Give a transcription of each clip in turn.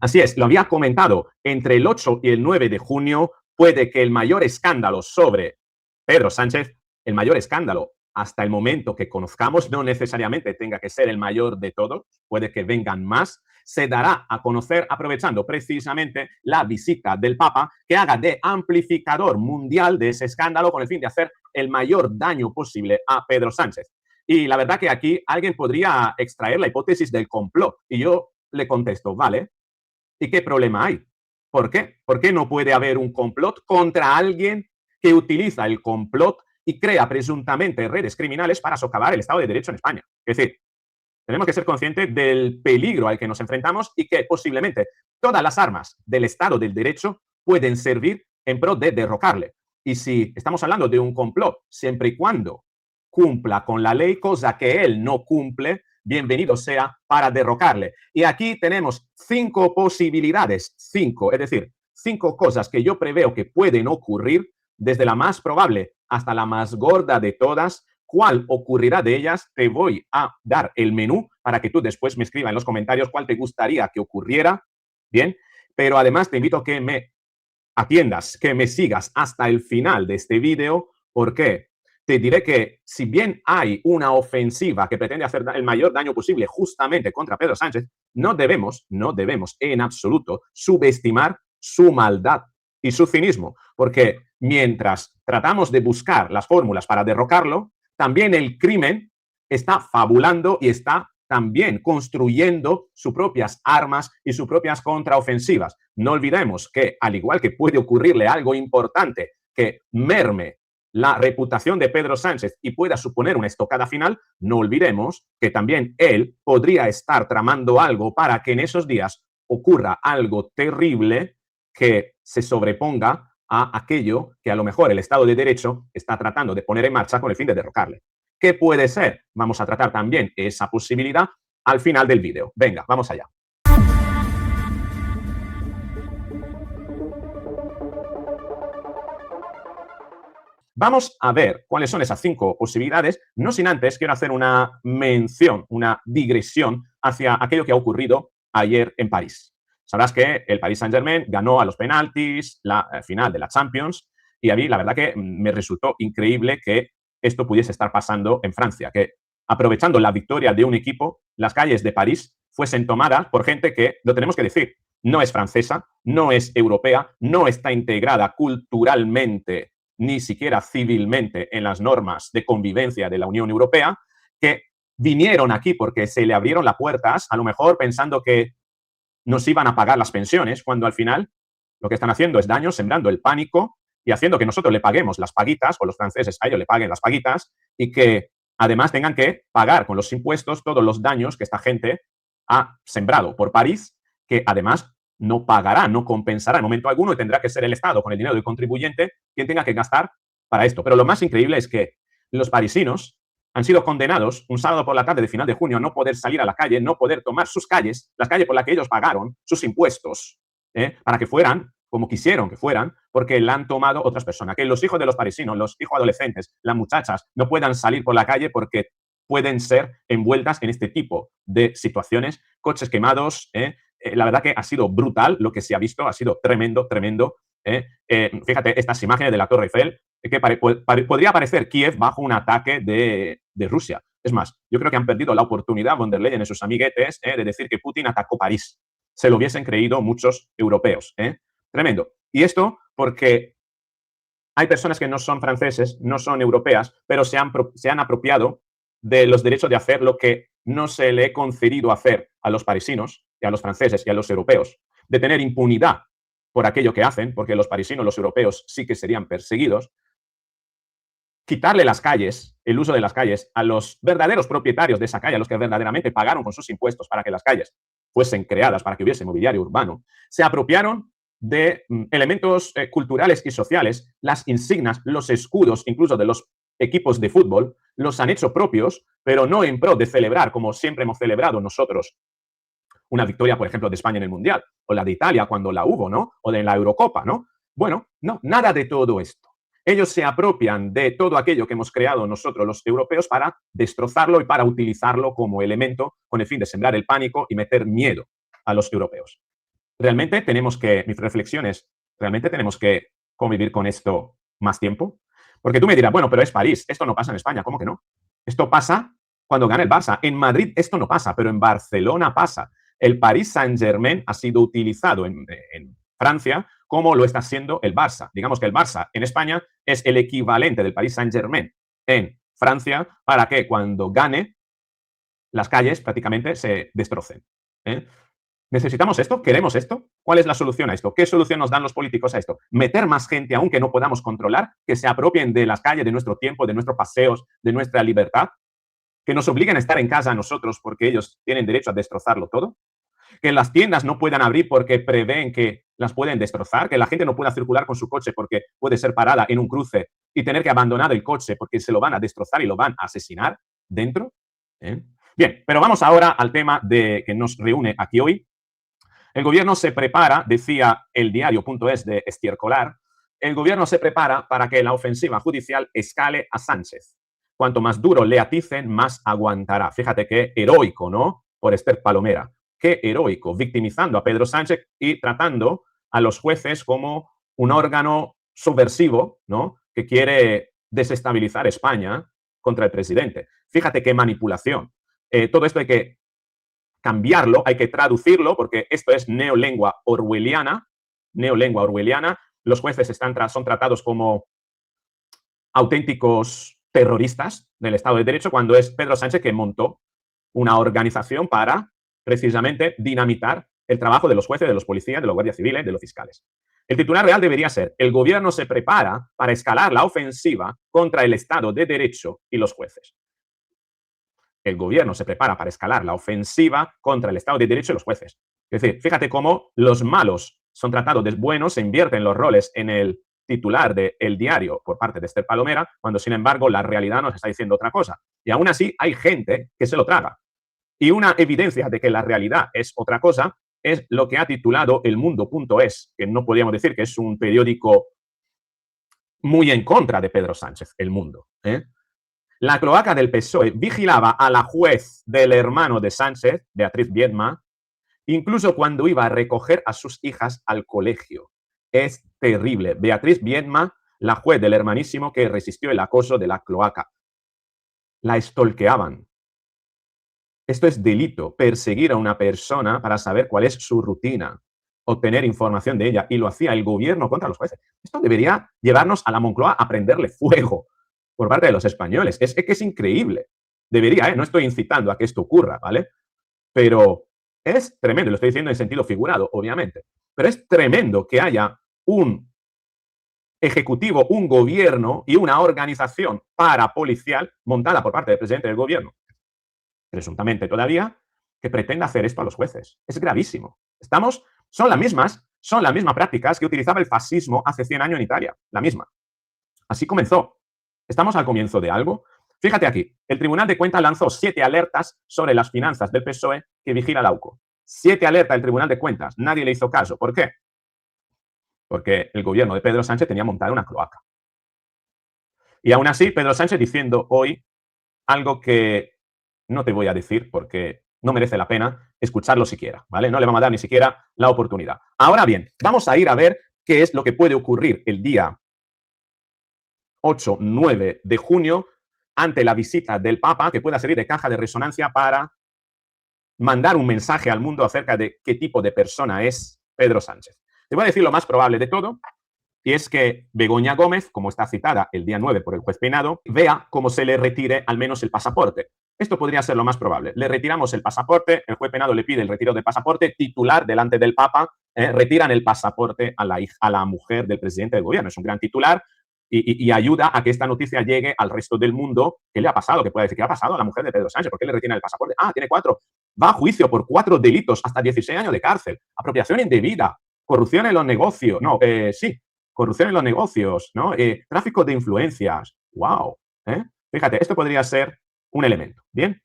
Así es, lo había comentado, entre el 8 y el 9 de junio puede que el mayor escándalo sobre Pedro Sánchez, el mayor escándalo hasta el momento que conozcamos, no necesariamente tenga que ser el mayor de todos, puede que vengan más, se dará a conocer aprovechando precisamente la visita del Papa que haga de amplificador mundial de ese escándalo con el fin de hacer el mayor daño posible a Pedro Sánchez. Y la verdad que aquí alguien podría extraer la hipótesis del complot y yo le contesto, vale, ¿y qué problema hay? ¿Por qué? ¿Por qué no puede haber un complot contra alguien que utiliza el complot y crea presuntamente redes criminales para socavar el Estado de Derecho en España? Es decir, tenemos que ser conscientes del peligro al que nos enfrentamos y que posiblemente todas las armas del Estado del Derecho pueden servir en pro de derrocarle. Y si estamos hablando de un complot, siempre y cuando cumpla con la ley, cosa que él no cumple, bienvenido sea para derrocarle. Y aquí tenemos 5 posibilidades, 5, es decir, 5 cosas que yo preveo que pueden ocurrir, desde la más probable hasta la más gorda de todas. ¿Cuál ocurrirá de ellas? Te voy a dar el menú para que tú después me escribas en los comentarios cuál te gustaría que ocurriera. Bien, pero además te invito a que me atiendas, que me sigas hasta el final de este vídeo. ¿Por qué? Te diré que si bien hay una ofensiva que pretende hacer el mayor daño posible justamente contra Pedro Sánchez, no debemos en absoluto subestimar su maldad y su cinismo, porque mientras tratamos de buscar las fórmulas para derrocarlo, también el crimen está fabulando y está también construyendo sus propias armas y sus propias contraofensivas. No olvidemos que, al igual que puede ocurrirle algo importante que merme la reputación de Pedro Sánchez y pueda suponer una estocada final, no olvidemos que también él podría estar tramando algo para que en esos días ocurra algo terrible que se sobreponga a aquello que a lo mejor el Estado de Derecho está tratando de poner en marcha con el fin de derrocarle. ¿Qué puede ser? Vamos a tratar también esa posibilidad al final del vídeo. Venga, vamos allá. Vamos a ver cuáles son esas 5 posibilidades. No sin antes quiero hacer una mención, una digresión hacia aquello que ha ocurrido ayer en París. Sabrás que el Paris Saint-Germain ganó a los penaltis la final de la Champions y a mí la verdad que me resultó increíble que esto pudiese estar pasando en Francia, que aprovechando la victoria de un equipo, las calles de París fuesen tomadas por gente que, lo tenemos que decir, no es francesa, no es europea, no está integrada culturalmente ni siquiera civilmente en las normas de convivencia de la Unión Europea, que vinieron aquí porque se le abrieron las puertas, a lo mejor pensando que nos iban a pagar las pensiones, cuando al final lo que están haciendo es daño, sembrando el pánico y haciendo que nosotros le paguemos las paguitas, o los franceses a ellos le paguen las paguitas, y que además tengan que pagar con los impuestos todos los daños que esta gente ha sembrado por París, que además no pagará, no compensará en momento alguno y tendrá que ser el Estado, con el dinero del contribuyente, quien tenga que gastar para esto. Pero lo más increíble es que los parisinos han sido condenados un sábado por la tarde de final de junio a no poder salir a la calle, no poder tomar sus calles, las calles por las que ellos pagaron sus impuestos, para que fueran como quisieron que fueran, porque la han tomado otras personas. Que los hijos de los parisinos, los hijos adolescentes, las muchachas, no puedan salir por la calle porque pueden ser envueltas en este tipo de situaciones, coches quemados. La verdad que ha sido brutal lo que se ha visto, ha sido tremendo, tremendo. Fíjate estas imágenes de la Torre Eiffel, que podría parecer Kiev bajo un ataque de Rusia. Es más, yo creo que han perdido la oportunidad von der Leyen y sus amiguetes de decir que Putin atacó París. Se lo hubiesen creído muchos europeos. Tremendo. Y esto porque hay personas que no son franceses, no son europeas, pero se han apropiado de los derechos de hacer lo que no se le he concedido hacer a los parisinos y a los franceses y a los europeos, de tener impunidad por aquello que hacen, porque los parisinos, los europeos sí que serían perseguidos. Quitarle las calles, el uso de las calles, a los verdaderos propietarios de esa calle, a los que verdaderamente pagaron con sus impuestos para que las calles fuesen creadas, para que hubiese mobiliario urbano, se apropiaron de elementos culturales y sociales, las insignias, los escudos, incluso de los equipos de fútbol, los han hecho propios, pero no en pro de celebrar, como siempre hemos celebrado nosotros, una victoria, por ejemplo, de España en el Mundial, o la de Italia cuando la hubo, ¿no? O de la Eurocopa, ¿no? Bueno, no, nada de todo esto. Ellos se apropian de todo aquello que hemos creado nosotros los europeos para destrozarlo y para utilizarlo como elemento con el fin de sembrar el pánico y meter miedo a los europeos. ¿realmente tenemos que, mis reflexiones, realmente tenemos que convivir con esto más tiempo? Porque tú me dirás, bueno, pero es París, esto no pasa en España, ¿cómo que no? Esto pasa cuando gana el Barça. En Madrid esto no pasa, pero en Barcelona pasa. El Paris Saint-Germain ha sido utilizado en Francia como lo está haciendo el Barça. Digamos que el Barça en España es el equivalente del Paris Saint-Germain en Francia para que cuando gane las calles prácticamente se destrocen. ¿eh? ¿Necesitamos esto? ¿Queremos esto? ¿Cuál es la solución a esto? ¿Qué solución nos dan los políticos a esto? ¿Meter más gente aún que no podamos controlar, que se apropien de las calles, de nuestro tiempo, de nuestros paseos, de nuestra libertad? ¿Que nos obliguen a estar en casa a nosotros porque ellos tienen derecho a destrozarlo todo? ¿Que las tiendas no puedan abrir porque prevén que las pueden destrozar? ¿Que la gente no pueda circular con su coche porque puede ser parada en un cruce y tener que abandonar el coche porque se lo van a destrozar y lo van a asesinar dentro? Bien, pero vamos ahora al tema que nos reúne aquí hoy. El gobierno se prepara, decía el diario.es de Estiercolar, el gobierno se prepara para que la ofensiva judicial escale a Sánchez. Cuanto más duro le aticen, más aguantará. Fíjate qué heroico, ¿no? Por Esther Palomera. Qué heroico, victimizando a Pedro Sánchez y tratando a los jueces como un órgano subversivo, ¿no? Que quiere desestabilizar España contra el presidente. Fíjate qué manipulación. Todo esto hay que cambiarlo, hay que traducirlo, porque esto es neolengua orwelliana. Neolengua orwelliana. Los jueces son tratados como auténticos terroristas del Estado de Derecho, cuando es Pedro Sánchez que montó una organización para precisamente dinamitar el trabajo de los jueces, de los policías, de los guardias civiles, de los fiscales. El titular real debería ser: el gobierno se prepara para escalar la ofensiva contra el Estado de Derecho y los jueces. El gobierno se prepara para escalar la ofensiva contra el Estado de Derecho y los jueces. Es decir, fíjate cómo los malos son tratados de buenos, se invierten los roles en el titular de El Diario por parte de Esther Palomera, cuando sin embargo la realidad nos está diciendo otra cosa. Y aún así hay gente que se lo traga. Y una evidencia de que la realidad es otra cosa es lo que ha titulado elmundo.es, que no podríamos decir que es un periódico muy en contra de Pedro Sánchez, El Mundo. La cloaca del PSOE vigilaba a la juez del hermano de Sánchez, Beatriz Biedma, incluso cuando iba a recoger a sus hijas al colegio. Es terrible. Beatriz Biedma, la juez del hermanísimo que resistió el acoso de la cloaca. La stalkeaban. Esto es delito, perseguir a una persona para saber cuál es su rutina, obtener información de ella, y lo hacía el gobierno contra los jueces. Esto debería llevarnos a la Moncloa a prenderle fuego por parte de los españoles. Es que es increíble. Debería, no estoy incitando a que esto ocurra, ¿vale? Pero es tremendo, lo estoy diciendo en sentido figurado, obviamente, pero es tremendo que haya un ejecutivo, un gobierno y una organización parapolicial montada por parte del presidente del gobierno, presuntamente todavía, que pretenda hacer esto a los jueces. Es gravísimo. Son las mismas prácticas que utilizaba el fascismo hace 100 años en Italia, la misma. Así comenzó. ¿Estamos al comienzo de algo? Fíjate aquí, el Tribunal de Cuentas lanzó 7 alertas sobre las finanzas del PSOE que vigila la UCO. 7 alertas del Tribunal de Cuentas. Nadie le hizo caso. ¿Por qué? Porque el gobierno de Pedro Sánchez tenía montada una cloaca. Y aún así, Pedro Sánchez diciendo hoy algo que no te voy a decir porque no merece la pena escucharlo siquiera, ¿vale? No le vamos a dar ni siquiera la oportunidad. Ahora bien, vamos a ir a ver qué es lo que puede ocurrir el día 8-9 de junio ante la visita del Papa, que pueda servir de caja de resonancia para mandar un mensaje al mundo acerca de qué tipo de persona es Pedro Sánchez. Te voy a decir lo más probable de todo, y es que Begoña Gómez, como está citada el día 9 por el juez Peinado, vea cómo se le retire al menos el pasaporte. Esto podría ser lo más probable. Le retiramos el pasaporte, el juez Peinado le pide el retiro del pasaporte, titular delante del Papa, retiran el pasaporte a la mujer del presidente del gobierno. Es un gran titular. Y ayuda a que esta noticia llegue al resto del mundo. ¿Qué le ha pasado? ¿Qué puede decir? ¿Qué ha pasado a la mujer de Pedro Sánchez? ¿Por qué le retiran el pasaporte? Ah, tiene 4. Va a juicio por 4 delitos, hasta 16 años de cárcel. Apropiación indebida, corrupción en los negocios. No, sí, corrupción en los negocios, ¿no? Tráfico de influencias. ¡Wow! Fíjate, esto podría ser un elemento. ¿Bien?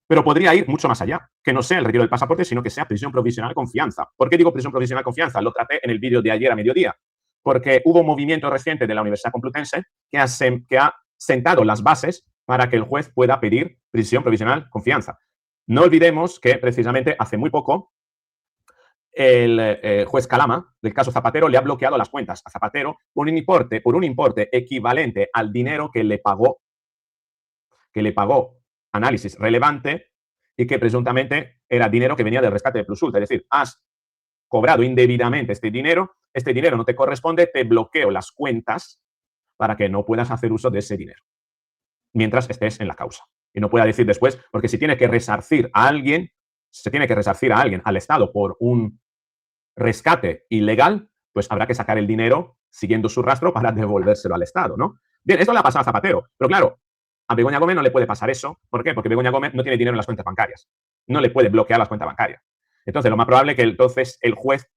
Pero podría ir mucho más allá, que no sea el retiro del pasaporte, sino que sea prisión provisional con fianza. ¿Por qué digo prisión provisional con fianza? Lo traté en el vídeo de ayer a mediodía. Porque hubo un movimiento reciente de la Universidad Complutense que ha sentado las bases para que el juez pueda pedir prisión provisional con fianza. No olvidemos que precisamente hace muy poco el juez Calama, del caso Zapatero, le ha bloqueado las cuentas a Zapatero por un importe equivalente al dinero que le pagó Análisis Relevante y que presuntamente era dinero que venía del rescate de Plus Ultra. Es decir, has cobrado indebidamente este dinero no te corresponde, te bloqueo las cuentas para que no puedas hacer uso de ese dinero mientras estés en la causa. Y no pueda decir después, porque si tiene que resarcir a alguien, se tiene que resarcir a alguien, al Estado, por un rescate ilegal, pues habrá que sacar el dinero siguiendo su rastro para devolvérselo al Estado, ¿no? Bien, esto le ha pasado a Zapatero, pero claro, a Begoña Gómez no le puede pasar eso. ¿Por qué? Porque Begoña Gómez no tiene dinero en las cuentas bancarias. No le puede bloquear las cuentas bancarias. Entonces, lo más probable es que entonces el juez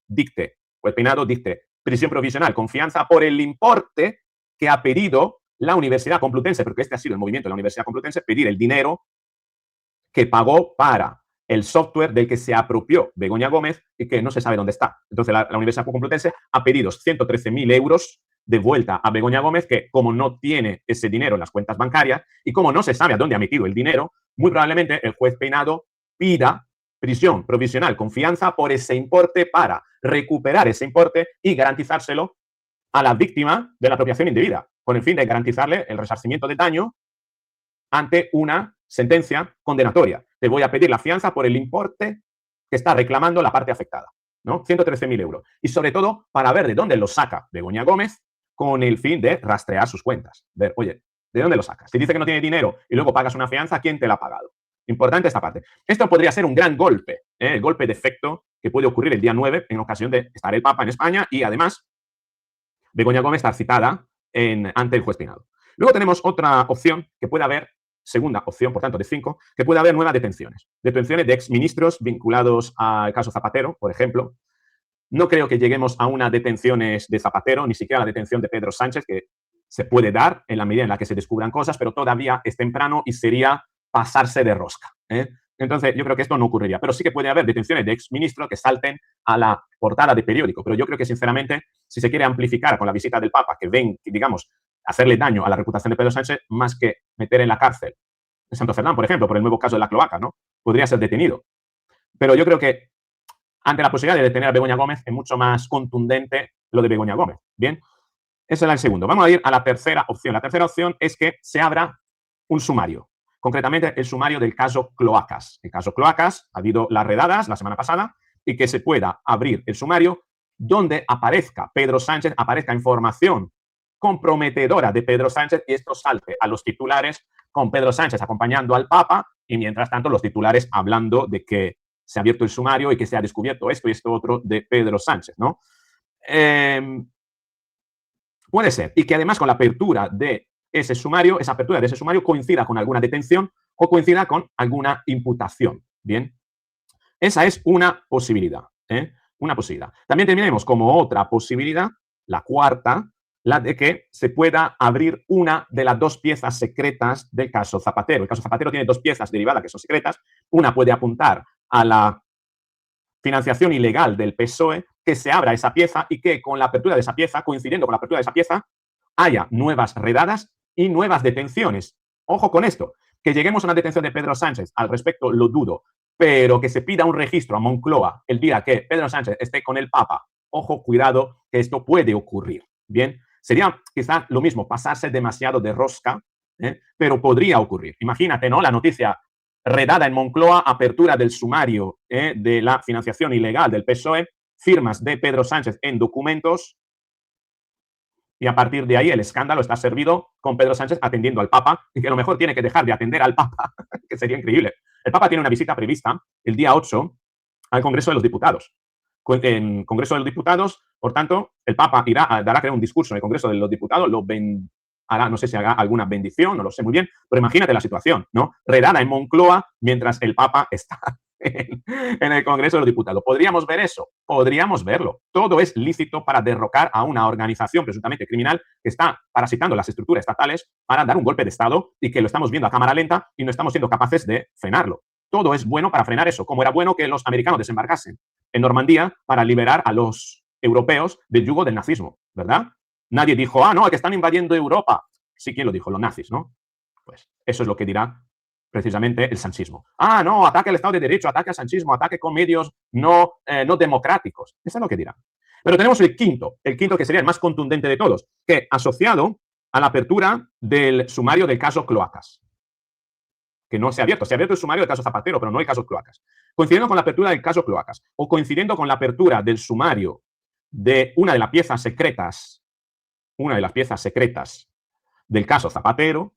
Peinado dicte prisión provisional con fianza por el importe que ha pedido la Universidad Complutense, porque este ha sido el movimiento de la Universidad Complutense, pedir el dinero que pagó para el software del que se apropió Begoña Gómez y que no se sabe dónde está. Entonces, la Universidad Complutense ha pedido 113.000 euros de vuelta a Begoña Gómez, que como no tiene ese dinero en las cuentas bancarias y como no se sabe a dónde ha metido el dinero, muy probablemente el juez Peinado pida prisión provisional con fianza por ese importe para recuperar ese importe y garantizárselo a la víctima de la apropiación indebida, con el fin de garantizarle el resarcimiento de daño ante una sentencia condenatoria. Te voy a pedir la fianza por el importe que está reclamando la parte afectada, ¿no? 113.000 euros. Y sobre todo para ver de dónde lo saca Begoña Gómez con el fin de rastrear sus cuentas. Ver, oye, ¿de dónde lo sacas? Si dice que no tiene dinero y luego pagas una fianza, ¿quién te la ha pagado? Importante esta parte. Esto podría ser un gran golpe, el golpe de efecto que puede ocurrir el día 9 en ocasión de estar el Papa en España y además Begoña Gómez estar citada ante el juez Peinado. Luego tenemos otra opción que puede haber, segunda opción, por tanto, de 5, que puede haber nuevas detenciones. Detenciones de exministros vinculados al caso Zapatero, por ejemplo. No creo que lleguemos a unas detenciones de Zapatero, ni siquiera a la detención de Pedro Sánchez, que se puede dar en la medida en la que se descubran cosas, pero todavía es temprano y sería pasarse de rosca. Entonces, yo creo que esto no ocurriría. Pero sí que puede haber detenciones de exministros que salten a la portada de periódico. Pero yo creo que, sinceramente, si se quiere amplificar con la visita del Papa, que ven, digamos, hacerle daño a la reputación de Pedro Sánchez, más que meter en la cárcel de Santo Fernán, por ejemplo, por el nuevo caso de la cloaca, ¿no? Podría ser detenido. Pero yo creo que ante la posibilidad de detener a Begoña Gómez es mucho más contundente lo de Begoña Gómez. Bien, ese era el segundo. Vamos a ir a la tercera opción. La tercera opción es que se abra un sumario. Concretamente, el sumario del caso Cloacas. El caso Cloacas, ha habido las redadas la semana pasada y que se pueda abrir el sumario donde aparezca Pedro Sánchez, aparezca información comprometedora de Pedro Sánchez y esto salte a los titulares con Pedro Sánchez acompañando al Papa y mientras tanto los titulares hablando de que se ha abierto el sumario y que se ha descubierto esto y esto otro de Pedro Sánchez, ¿no? Puede ser. Y que además con la apertura de ese sumario, esa apertura de ese sumario coincida con alguna detención o coincida con alguna imputación. Bien. Esa es una posibilidad. Una posibilidad. También tenemos como otra posibilidad, la cuarta, la de que se pueda abrir una de las dos piezas secretas del caso Zapatero. El caso Zapatero tiene dos piezas derivadas que son secretas. Una puede apuntar a la financiación ilegal del PSOE, que se abra esa pieza y que con la apertura de esa pieza, coincidiendo con la apertura de esa pieza, haya nuevas redadas y nuevas detenciones. Ojo con esto, que lleguemos a una detención de Pedro Sánchez, al respecto lo dudo, pero que se pida un registro a Moncloa el día que Pedro Sánchez esté con el Papa. Ojo, cuidado, que esto puede ocurrir. Bien, sería quizá lo mismo, pasarse demasiado de rosca, pero podría ocurrir. Imagínate, ¿no? La noticia redada en Moncloa, apertura del sumario de la financiación ilegal del PSOE, firmas de Pedro Sánchez en documentos y a partir de ahí el escándalo está servido con Pedro Sánchez atendiendo al Papa y que a lo mejor tiene que dejar de atender al Papa, que sería increíble. El Papa tiene una visita prevista el día 8 al Congreso de los Diputados. En Congreso de los Diputados, por tanto, el Papa dará creo un discurso en el Congreso de los Diputados, hará, no sé si haga alguna bendición, no lo sé muy bien, pero imagínate la situación, ¿no? Redada en Moncloa mientras el Papa está en el Congreso de los Diputados. ¿Podríamos ver eso? Podríamos verlo. Todo es lícito para derrocar a una organización presuntamente criminal que está parasitando las estructuras estatales para dar un golpe de Estado y que lo estamos viendo a cámara lenta y no estamos siendo capaces de frenarlo. Todo es bueno para frenar eso, como era bueno que los americanos desembarcasen en Normandía para liberar a los europeos del yugo del nazismo, ¿verdad? Nadie dijo, no, que están invadiendo Europa. Sí, ¿quién lo dijo? Los nazis, ¿no? Pues eso es lo que dirá precisamente el sanchismo. Ah, no, ataque al Estado de Derecho, ataque al sanchismo, ataque con medios no democráticos. Eso es lo que dirán. Pero tenemos el quinto que sería el más contundente de todos, que asociado a la apertura del sumario del caso Cloacas, que no se ha abierto el sumario del caso Zapatero, pero no el caso Cloacas. Coincidiendo con la apertura del caso Cloacas o coincidiendo con la apertura del sumario de una de las piezas secretas del caso Zapatero,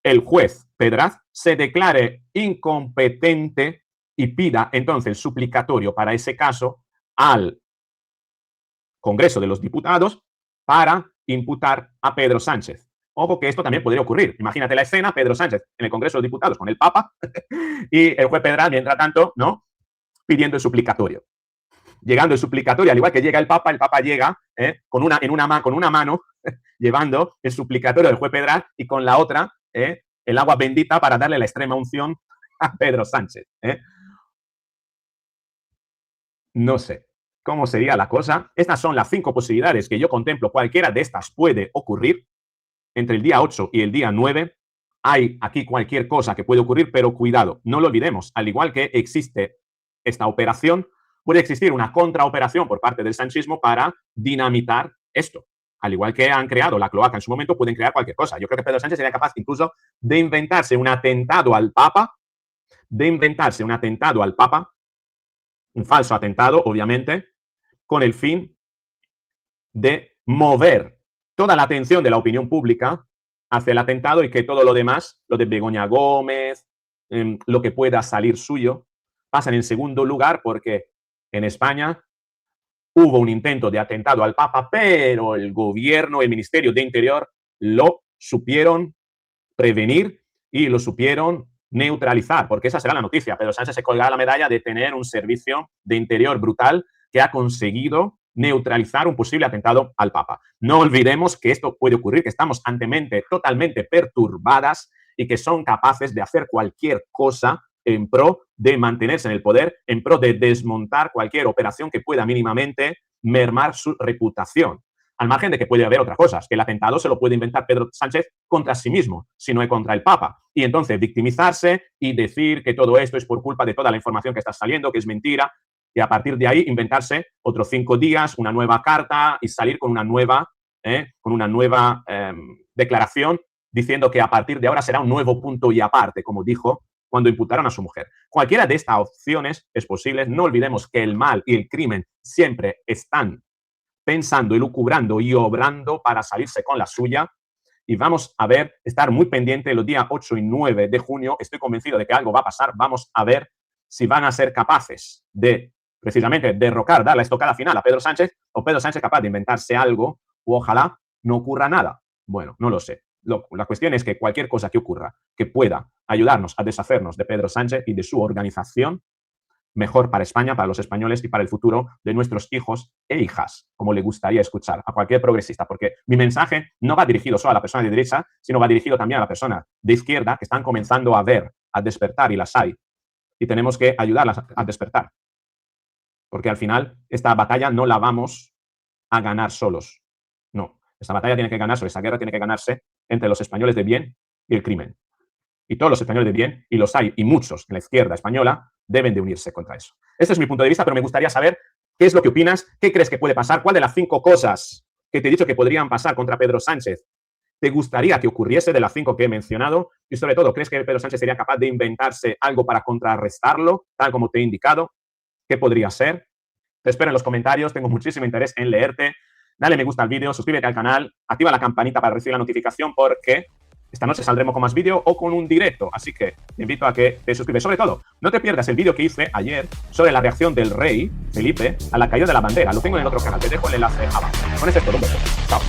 el juez Pedraz se declare incompetente y pida entonces el suplicatorio para ese caso al Congreso de los Diputados para imputar a Pedro Sánchez. Ojo que esto también podría ocurrir. Imagínate la escena, Pedro Sánchez en el Congreso de los Diputados con el Papa y el juez Pedraz, mientras tanto, ¿no?, pidiendo el suplicatorio. Llegando el suplicatorio, al igual que llega el Papa llega con una mano llevando el suplicatorio del juez Pedraz y con la otra el agua bendita para darle la extrema unción a Pedro Sánchez. No sé cómo sería la cosa. Estas son las 5 posibilidades que yo contemplo. Cualquiera de estas puede ocurrir. Entre el día 8 y el día 9 hay aquí cualquier cosa que puede ocurrir, pero cuidado, no lo olvidemos. Al igual que existe esta operación, puede existir una contraoperación por parte del sanchismo para dinamitar esto. Al igual que han creado la cloaca en su momento, pueden crear cualquier cosa. Yo creo que Pedro Sánchez sería capaz incluso de inventarse un atentado al Papa, un falso atentado, obviamente, con el fin de mover toda la atención de la opinión pública hacia el atentado y que todo lo demás, lo de Begoña Gómez, lo que pueda salir suyo, pasan en segundo lugar porque en España hubo un intento de atentado al Papa, pero el gobierno, el Ministerio de Interior lo supieron prevenir y lo supieron neutralizar, porque esa será la noticia. Pedro Sánchez se colgará la medalla de tener un servicio de interior brutal que ha conseguido neutralizar un posible atentado al Papa. No olvidemos que esto puede ocurrir, que estamos ante mentes totalmente perturbadas y que son capaces de hacer cualquier cosa en pro de mantenerse en el poder, en pro de desmontar cualquier operación que pueda mínimamente mermar su reputación. Al margen de que puede haber otras cosas, que el atentado se lo puede inventar Pedro Sánchez contra sí mismo, si no es contra el Papa. Y entonces victimizarse y decir que todo esto es por culpa de toda la información que está saliendo, que es mentira, y a partir de ahí inventarse otros 5 días, una nueva carta y salir con una nueva declaración diciendo que a partir de ahora será un nuevo punto y aparte, como dijo cuando imputaron a su mujer. Cualquiera de estas opciones es posible. No olvidemos que el mal y el crimen siempre están pensando y lucubrando y obrando para salirse con la suya. Y vamos a ver, estar muy pendiente los días 8 y 9 de junio. Estoy convencido de que algo va a pasar. Vamos a ver si van a ser capaces de precisamente derrocar, dar la estocada final a Pedro Sánchez, o Pedro Sánchez capaz de inventarse algo, o ojalá no ocurra nada. Bueno, no lo sé. La cuestión es que cualquier cosa que ocurra que pueda ayudarnos a deshacernos de Pedro Sánchez y de su organización, mejor para España, para los españoles y para el futuro de nuestros hijos e hijas, como le gustaría escuchar a cualquier progresista, porque mi mensaje no va dirigido solo a la persona de derecha, sino va dirigido también a la persona de izquierda que están comenzando a ver, a despertar, y las hay. Y tenemos que ayudarlas a despertar. Porque al final esta batalla no la vamos a ganar solos. No, esta batalla tiene que ganarse, esta guerra tiene que ganarse entre los españoles de bien y el crimen. Y todos los españoles de bien, y los hay, y muchos en la izquierda española, deben de unirse contra eso. Este es mi punto de vista, pero me gustaría saber qué es lo que opinas, qué crees que puede pasar, cuál de las 5 cosas que te he dicho que podrían pasar contra Pedro Sánchez te gustaría que ocurriese de las 5 que he mencionado, y sobre todo, ¿crees que Pedro Sánchez sería capaz de inventarse algo para contrarrestarlo, tal como te he indicado? ¿Qué podría ser? Te espero en los comentarios, tengo muchísimo interés en leerte. Dale me gusta al vídeo, suscríbete al canal, activa la campanita para recibir la notificación porque esta noche saldremos con más vídeo o con un directo, así que te invito a que te suscribes. Sobre todo, no te pierdas el vídeo que hice ayer sobre la reacción del rey Felipe a la caída de la bandera. Lo tengo en el otro canal, te dejo el enlace abajo. Con eso es todo, un beso. Chao.